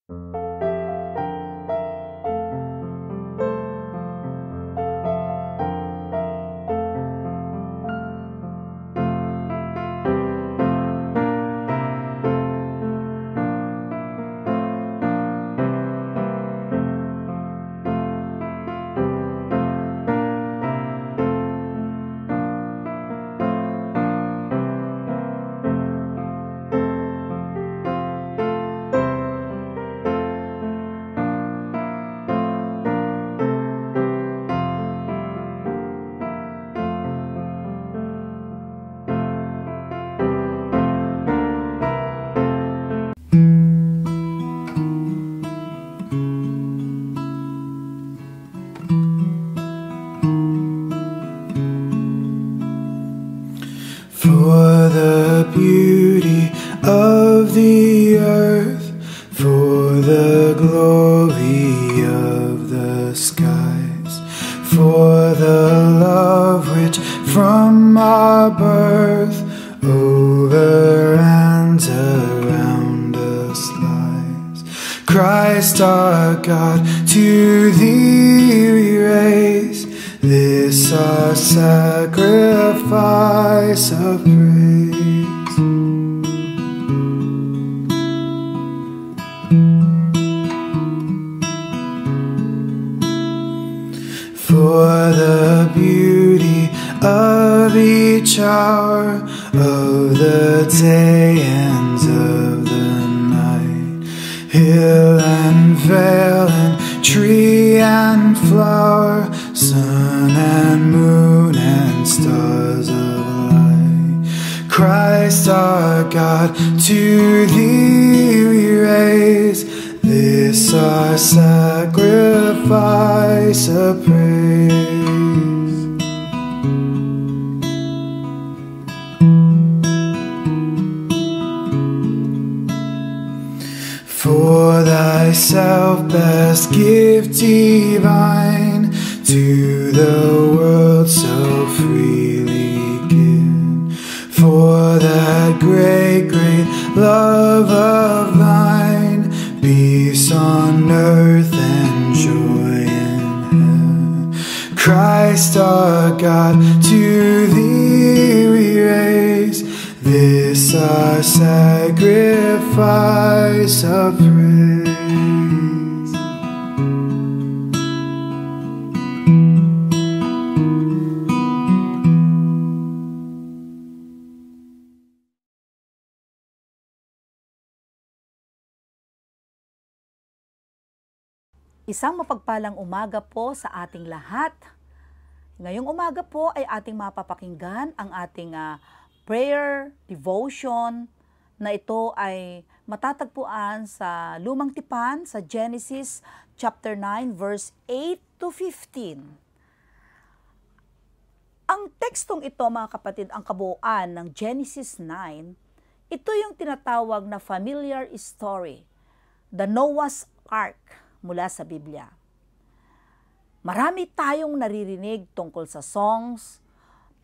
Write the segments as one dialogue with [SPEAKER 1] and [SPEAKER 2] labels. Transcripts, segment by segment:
[SPEAKER 1] For the beauty of the earth, for the glory of the skies, for the love which from our birth over and around us lies. Christ our God, to thee we raise this our sacrifice of praise. For the beauty of each hour of the day and of the night, hill and vale and tree and flower, sun and moon and stars of light. Christ our God, to thee we raise this our sacrifice of praise. For thyself best gift divine, to the world so freely given. For that great, great love of thine, peace on earth and joy in heaven. Christ our God, to thee we raise this our sacrifice of praise.
[SPEAKER 2] Isang mapagpalang umaga po sa ating lahat. Ngayong umaga po ay ating mapapakinggan ang ating prayer, devotion, na ito ay matatagpuan sa Lumang Tipan sa Genesis chapter 9 verse 8 to 15. Ang tekstong ito, mga kapatid, ang kabuuan ng Genesis 9, ito yung tinatawag na familiar story, the Noah's Ark mula sa Biblia. Marami tayong naririnig tungkol sa songs,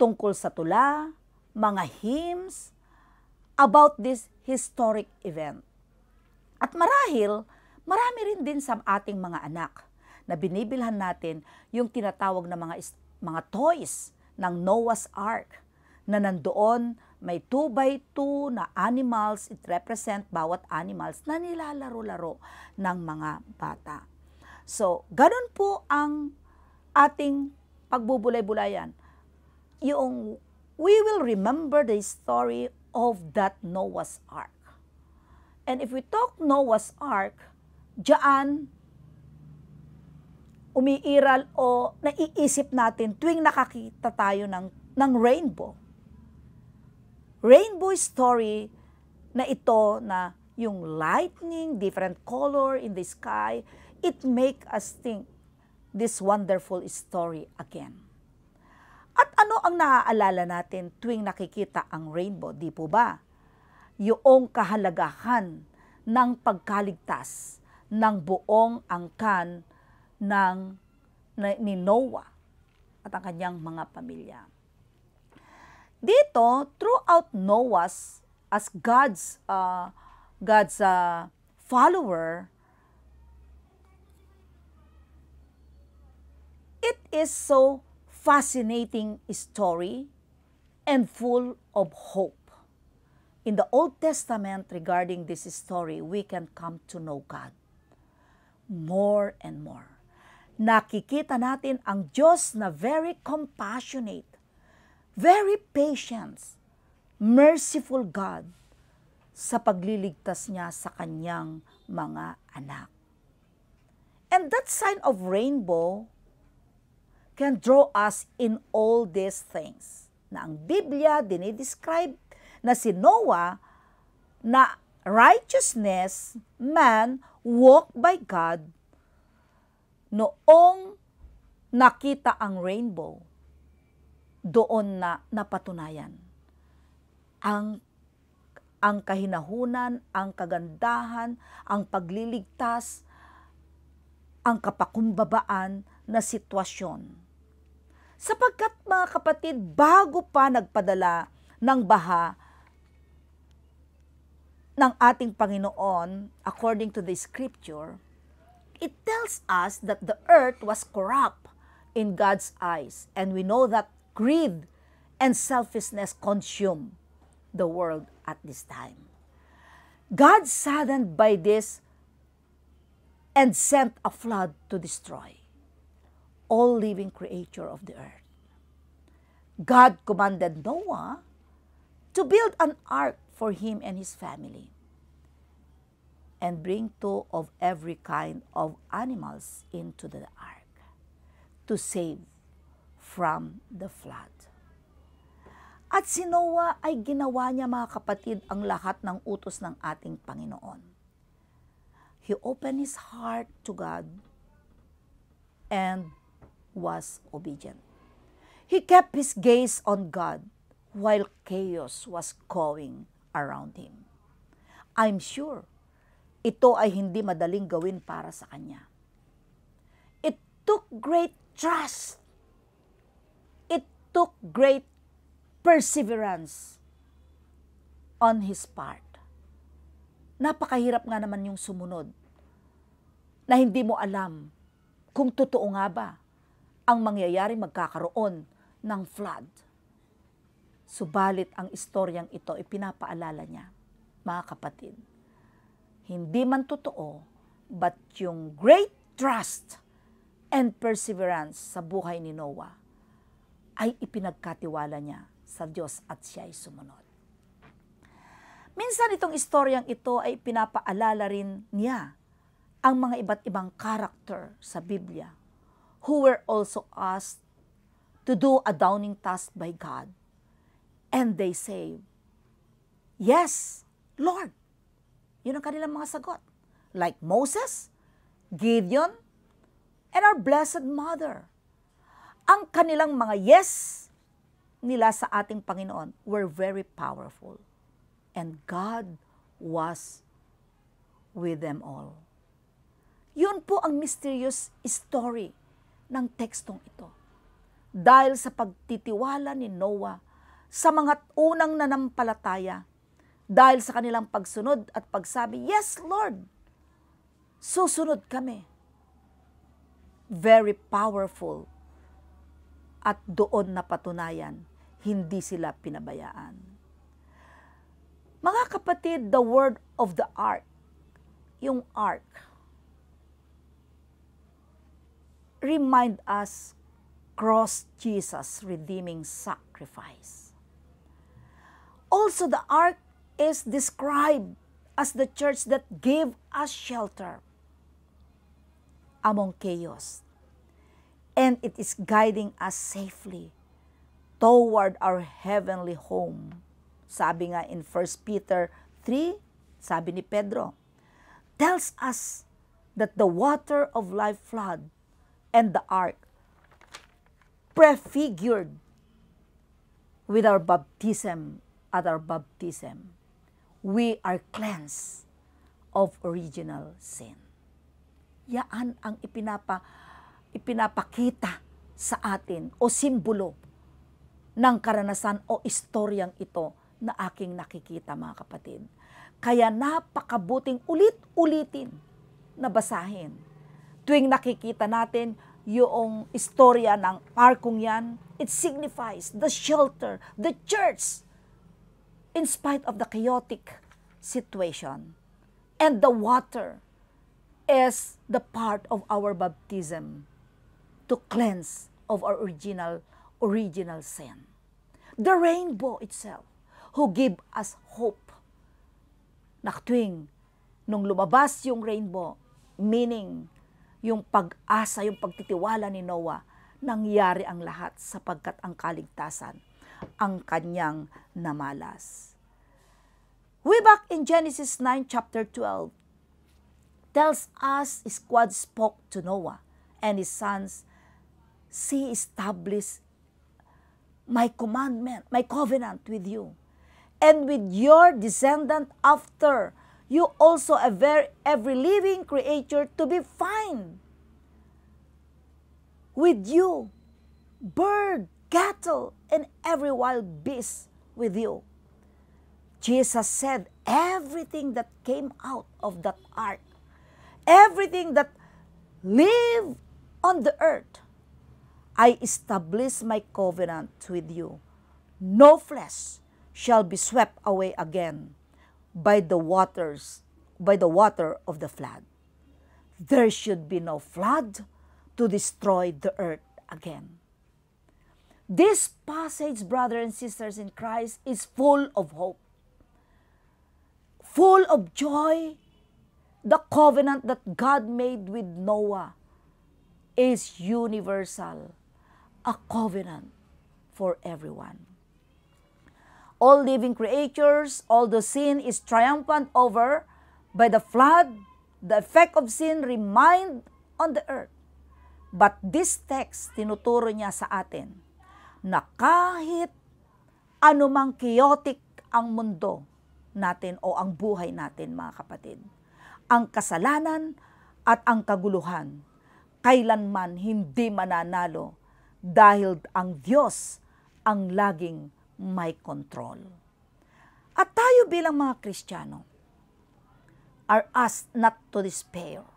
[SPEAKER 2] tungkol sa tula, mga hymns about this historic event. At marahil, marami rin din sa ating mga anak na binibilhan natin yung tinatawag na mga toys ng Noah's Ark na nandoon may 2x2 na animals, it represent bawat animals na nilalaro-laro ng mga bata. So, ganun po ang ating pagbubulay-bulayan. Yung we will remember the story of that Noah's Ark. And if we talk Noah's Ark, diyan umiiral o naiisip natin tuwing nakakita tayo ng rainbow. Rainbow story na ito na yung lightning, different color in the sky, it make us think this wonderful story again. At ano ang naaalala natin tuwing nakikita ang rainbow, di po ba? Yung kahalagahan ng pagkaligtas ng buong angkan ni Noah at ang kanyang mga pamilya. Dito, throughout Noah's, as God's follower, It is so fascinating story and full of hope. In the Old Testament, regarding this story, we can come to know God more and more. Nakikita natin ang Diyos na very compassionate, very patient, merciful God sa pagliligtas niya sa kanyang mga anak. And that sign of rainbow can draw us in all these things. Na ang Biblia dinidescribe na si Noah na righteousness man walked by God noong nakita ang rainbow, doon na napatunayan ang kahinahunan, ang kagandahan, ang pagliligtas, ang kapakumbabaan na sitwasyon. Sapagkat mga kapatid, bago pa nagpadala ng baha ng ating Panginoon, according to the scripture, it tells us that the earth was corrupt in God's eyes. And we know that greed and selfishness consume the world at this time. God saddened by this and sent a flood to destroy all living creature of the earth. God commanded Noah to build an ark for him and his family and bring 2 of every kind of animals into the ark to save from the flood. At si Noah ay ginawa niya, mga kapatid, ang lahat ng utos ng ating Panginoon. He opened his heart to God and was obedient. He kept his gaze on God while chaos was going around him. I'm sure ito ay hindi madaling gawin para sa kanya. It took great trust. It took great perseverance on his part. Napakahirap nga naman yung sumunod na hindi mo alam kung totoo nga ba ang mangyayari magkakaroon ng flood. Subalit ang istoryang ito ipinapaalala niya, mga kapatid, hindi man totoo, but yung great trust and perseverance sa buhay ni Noah ay ipinagkatiwala niya sa Diyos at siya ay sumunod. Minsan itong istoryang ito ay pinapaalala rin niya ang mga iba't ibang karakter sa Biblia who were also asked to do a daunting task by God. And they say, "Yes, Lord." Yun ang kanilang mga sagot. Like Moses, Gideon, and our Blessed Mother. Ang kanilang mga yes nila sa ating Panginoon were very powerful. And God was with them all. Yun po ang mysterious story ng tekstong ito. Dahil sa pagtitiwala ni Noah sa mga unang nanampalataya, dahil sa kanilang pagsunod at pagsabi, "Yes, Lord, susunod kami." Very powerful. At doon napatunayan, hindi sila pinabayaan. Mga kapatid, the word of the ark, yung ark, remind us Christ Jesus' redeeming sacrifice. Also, the ark is described as the church that gave us shelter among chaos. And it is guiding us safely toward our heavenly home. Sabi nga in 1 Peter 3, sabi ni Pedro, tells us that the water of life flood and the ark prefigured with our baptism. At our baptism, we are cleansed of original sin. Yan ang ipinapakita sa atin o simbolo ng karanasan o istoryang ito na aking nakikita, mga kapatid. Kaya napakabuting ulit-ulitin na basahin. Tuwing nakikita natin yung istorya ng arkong yan, it signifies the shelter, the church, in spite of the chaotic situation. And the water is the part of our baptism to cleanse of our original sin. The rainbow itself, who give us hope. Tuwing nung lumabas yung rainbow, meaning yung pag-asa, yung pagtitiwala ni Noah, nangyari ang lahat sapagkat ang kaligtasan ang kanyang namalas. Way back in Genesis 9 chapter 12, tells us God spoke to Noah and his sons, "See, establish my commandment, my covenant with you, and with your descendant after you also every living creature to be fine with you, bird, cattle, and every wild beast with you." Jesus said, everything that came out of that ark, everything that lived on the earth, I establish my covenant with you. No flesh shall be swept away again by the water of the flood. There should be no flood to destroy the earth again. This passage, brothers and sisters in Christ, is full of hope, full of joy. The covenant that God made with Noah is universal, a covenant for everyone. All living creatures, although sin is triumphant over by the flood, the effect of sin remained on the earth. But this text, tinuturo niya sa atin na kahit anumang chaotic ang mundo natin o ang buhay natin, mga kapatid, ang kasalanan at ang kaguluhan kailanman hindi mananalo dahil ang Diyos ang laging may control. At tayo bilang mga Kristiyano are asked not to despair,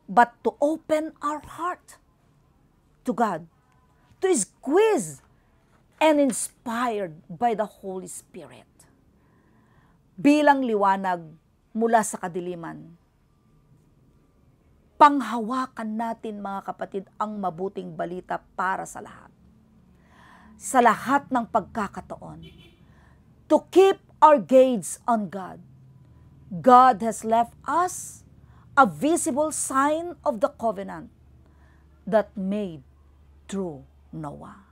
[SPEAKER 2] but to open our heart to God, to squeeze and inspired by the Holy Spirit. Bilang liwanag mula sa kadiliman, panghawakan natin, mga kapatid, ang mabuting balita para sa lahat. Sa lahat ng pagkakataon, to keep our gaze on God. God has left us a visible sign of the covenant that made through Noah.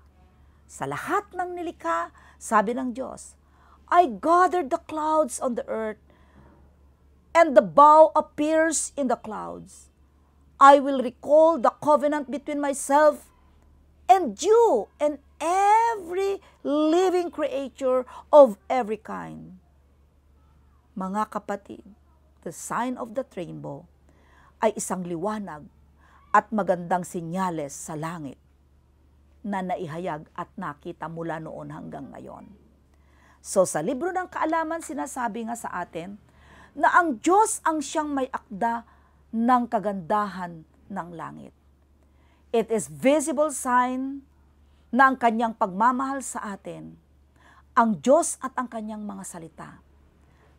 [SPEAKER 2] Sa lahat ng nilikha, sabi ng Diyos, I gathered the clouds on the earth, and the bow appears in the clouds. I will recall the covenant between myself and you and every living creature of every kind. Mga kapatid, the sign of the rainbow ay isang liwanag at magandang sinyales sa langit na naihayag at nakita mula noon hanggang ngayon. So sa libro ng Kaalaman, sinasabi nga sa atin na ang Diyos ang siyang may akda ng kagandahan ng langit. It is visible sign na ang kanyang pagmamahal sa atin, ang Diyos at ang kanyang mga salita.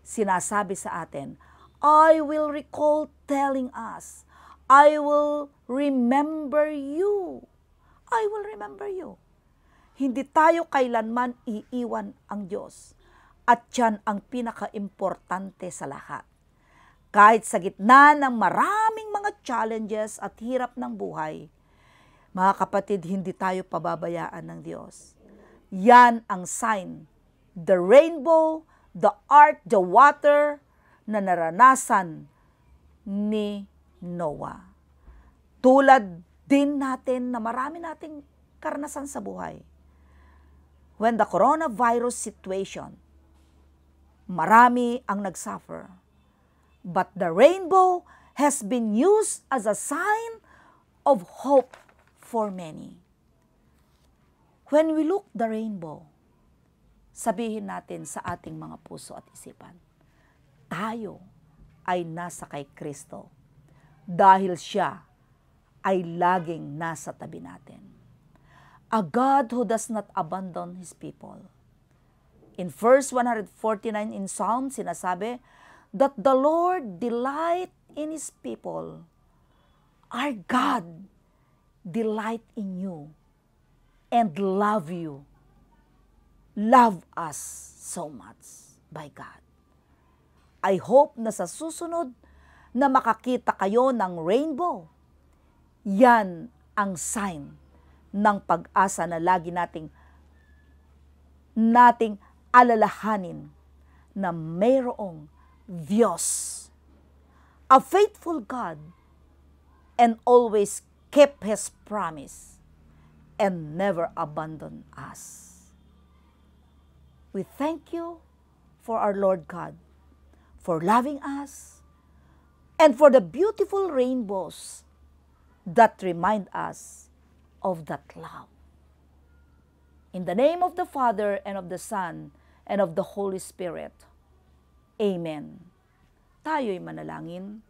[SPEAKER 2] Sinasabi sa atin, I will recall telling us, I will remember you. I will remember you. Hindi tayo kailanman iiwan ang Diyos. At yan ang pinaka-importante sa lahat. Kahit sa gitna ng maraming mga challenges at hirap ng buhay, mga kapatid, hindi tayo pababayaan ng Diyos. Yan ang sign, the rainbow, the ark, the water na naranasan ni Noah. Tulad din natin na marami nating karanasan sa buhay. When the coronavirus situation, marami ang nagsuffer. But the rainbow has been used as a sign of hope for many. When we look the rainbow, sabihin natin sa ating mga puso at isipan, tayo ay nasa kay Kristo dahil siya ay laging nasa tabi natin. A God who does not abandon His people. In verse 149 in Psalm, sinasabi, that the Lord delight in His people. Our God delight in you and love you. Love us so much by God. I hope na sa susunod na makakita kayo ng rainbow. Yan ang sign ng pag-asa na lagi nating alalahanin na mayroong Diyos, a faithful God, and always keep His promise and never abandon us. We thank you for our Lord God, for loving us, and for the beautiful rainbows that remind us of that love. In the name of the Father, and of the Son, and of the Holy Spirit. Amen. Tayo'y manalangin.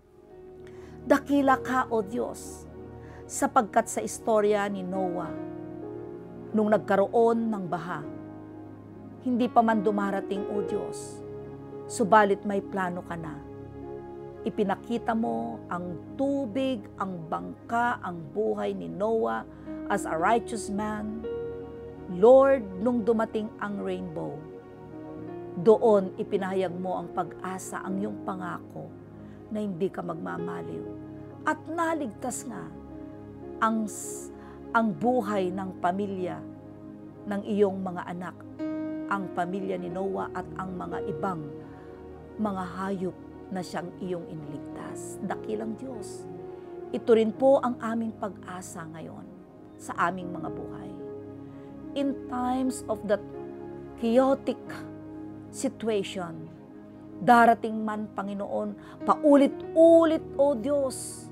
[SPEAKER 2] Dakila ka, O Diyos, sapagkat sa istorya ni Noah, nung nagkaroon ng baha, hindi pa man dumarating, O Diyos, subalit may plano ka na. Ipinakita mo ang tubig, ang bangka, ang buhay ni Noah as a righteous man. Lord, nung dumating ang rainbow, doon ipinahayag mo ang pag-asa, ang iyong pangako na hindi ka magmamaliw. At naligtas nga ang buhay ng pamilya ng iyong mga anak, ang pamilya ni Noah at ang mga ibang mga hayop na siyang iyong iniligtas. Dakilang Diyos, ito rin po ang aming pag-asa ngayon sa aming mga buhay. In times of that chaotic situation, darating man, Panginoon, paulit-ulit, O Diyos,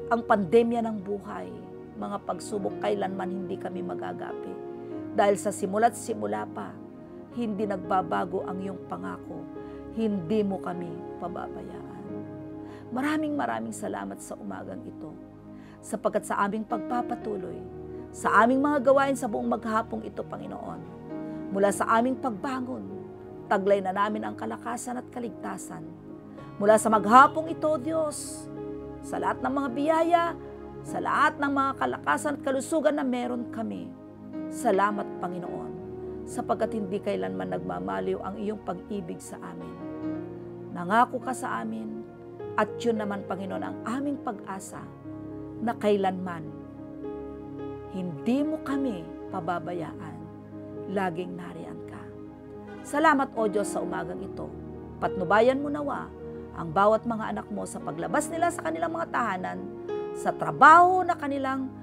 [SPEAKER 2] ang pandemya ng buhay, mga pagsubok, kailanman hindi kami magagapi. Dahil sa simula't simula pa, hindi nagbabago ang iyong pangako. Hindi mo kami pababayaan. Maraming salamat sa umagang ito, sapagkat sa aming pagpapatuloy, sa aming mga gawain sa buong maghapong ito, Panginoon, mula sa aming pagbangon, taglay na namin ang kalakasan at kaligtasan. Mula sa maghapong ito, Diyos, sa lahat ng mga biyaya, sa lahat ng mga kalakasan at kalusugan na meron kami. Salamat, Panginoon, sapagkat hindi kailanman nagmamaliw ang iyong pag-ibig sa amin. Nangako ka sa amin, at yun naman, Panginoon, ang aming pag-asa na kailanman hindi mo kami pababayaan. Laging nariyan ka. Salamat, O Diyos, sa umagang ito. Patnubayan mo nawa ang bawat mga anak mo sa paglabas nila sa kanilang mga tahanan, sa trabaho na kanilang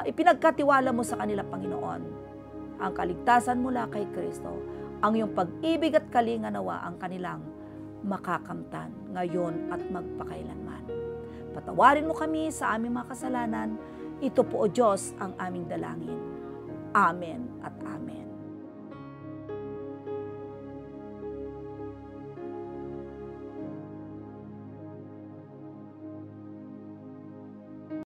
[SPEAKER 2] ipinagkatiwala mo sa kanila, Panginoon. Ang kaligtasan mula kay Kristo, ang iyong pag-ibig at kalinga nawa ang kanilang makakamtan ngayon at magpakailanman. Patawarin mo kami sa aming mga kasalanan. Ito po, O Diyos, ang aming dalangin. Amen at amen.